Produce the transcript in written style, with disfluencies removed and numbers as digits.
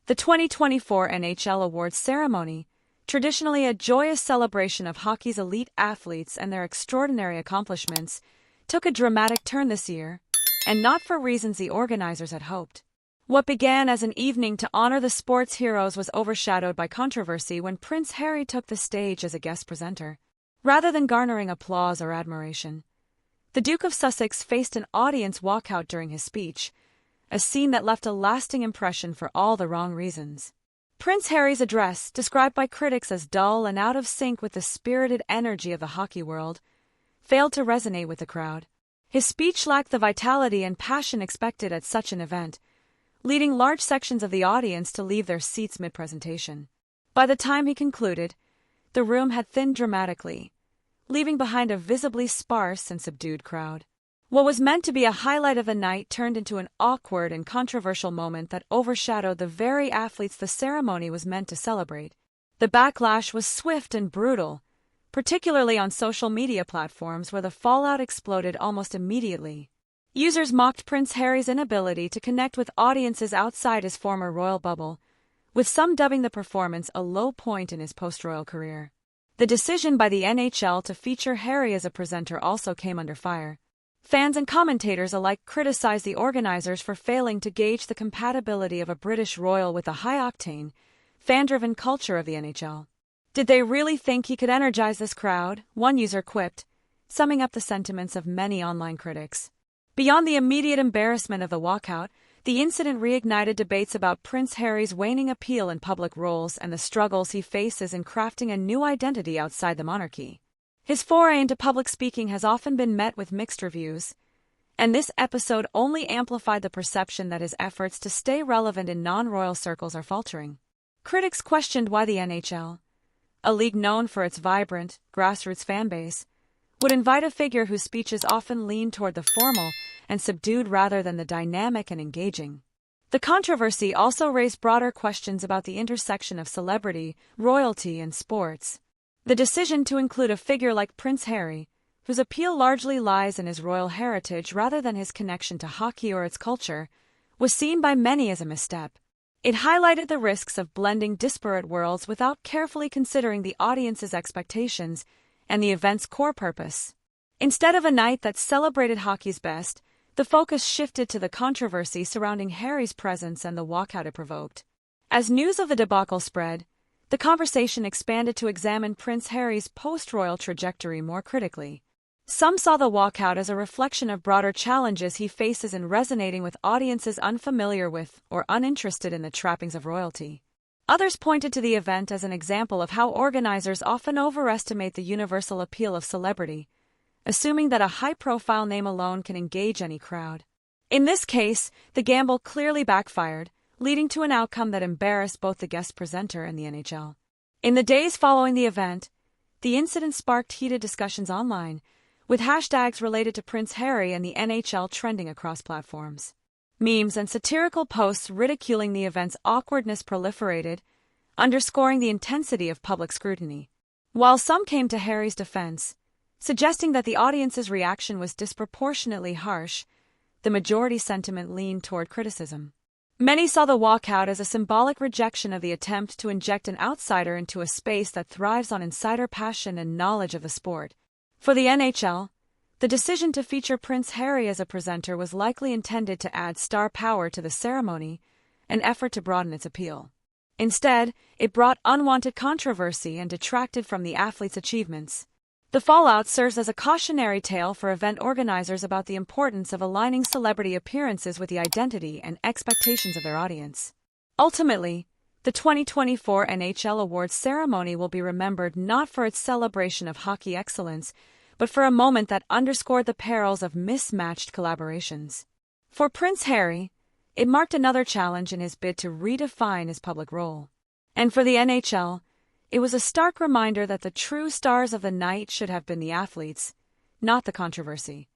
The 2024 NHL Awards Ceremony, traditionally a joyous celebration of hockey's elite athletes and their extraordinary accomplishments, took a dramatic turn this year, and not for reasons the organizers had hoped. What began as an evening to honor the sport's heroes was overshadowed by controversy when Prince Harry took the stage as a guest presenter, rather than garnering applause or admiration. The Duke of Sussex faced an audience walkout during his speech, a scene that left a lasting impression for all the wrong reasons. Prince Harry's address, described by critics as dull and out of sync with the spirited energy of the hockey world, failed to resonate with the crowd. His speech lacked the vitality and passion expected at such an event, leading large sections of the audience to leave their seats mid-presentation. By the time he concluded, the room had thinned dramatically, leaving behind a visibly sparse and subdued crowd. What was meant to be a highlight of the night turned into an awkward and controversial moment that overshadowed the very athletes the ceremony was meant to celebrate. The backlash was swift and brutal, particularly on social media platforms where the fallout exploded almost immediately. Users mocked Prince Harry's inability to connect with audiences outside his former royal bubble, with some dubbing the performance a low point in his post-royal career. The decision by the NHL to feature Harry as a presenter also came under fire. Fans and commentators alike criticized the organizers for failing to gauge the compatibility of a British royal with the high-octane, fan-driven culture of the NHL. Did they really think he could energize this crowd? One user quipped, summing up the sentiments of many online critics. Beyond the immediate embarrassment of the walkout, the incident reignited debates about Prince Harry's waning appeal in public roles and the struggles he faces in crafting a new identity outside the monarchy. His foray into public speaking has often been met with mixed reviews, and this episode only amplified the perception that his efforts to stay relevant in non-royal circles are faltering. Critics questioned why the NHL, a league known for its vibrant, grassroots fanbase, would invite a figure whose speeches often lean toward the formal and subdued rather than the dynamic and engaging. The controversy also raised broader questions about the intersection of celebrity, royalty, and sports. The decision to include a figure like Prince Harry, whose appeal largely lies in his royal heritage rather than his connection to hockey or its culture, was seen by many as a misstep. It highlighted the risks of blending disparate worlds without carefully considering the audience's expectations and the event's core purpose. Instead of a night that celebrated hockey's best, the focus shifted to the controversy surrounding Harry's presence and the walkout it provoked. As news of the debacle spread, the conversation expanded to examine Prince Harry's post-royal trajectory more critically. Some saw the walkout as a reflection of broader challenges he faces in resonating with audiences unfamiliar with or uninterested in the trappings of royalty. Others pointed to the event as an example of how organizers often overestimate the universal appeal of celebrity, assuming that a high-profile name alone can engage any crowd. In this case, the gamble clearly backfired, leading to an outcome that embarrassed both the guest presenter and the NHL. In the days following the event, the incident sparked heated discussions online, with hashtags related to Prince Harry and the NHL trending across platforms. Memes and satirical posts ridiculing the event's awkwardness proliferated, underscoring the intensity of public scrutiny. While some came to Harry's defense, suggesting that the audience's reaction was disproportionately harsh, the majority sentiment leaned toward criticism. Many saw the walkout as a symbolic rejection of the attempt to inject an outsider into a space that thrives on insider passion and knowledge of the sport. For the NHL, the decision to feature Prince Harry as a presenter was likely intended to add star power to the ceremony, an effort to broaden its appeal. Instead, it brought unwanted controversy and detracted from the athlete's achievements. The fallout serves as a cautionary tale for event organizers about the importance of aligning celebrity appearances with the identity and expectations of their audience. Ultimately, the 2024 NHL Awards Ceremony will be remembered not for its celebration of hockey excellence, but for a moment that underscored the perils of mismatched collaborations. For Prince Harry, it marked another challenge in his bid to redefine his public role. And for the NHL, it was a stark reminder that the true stars of the night should have been the athletes, not the controversy.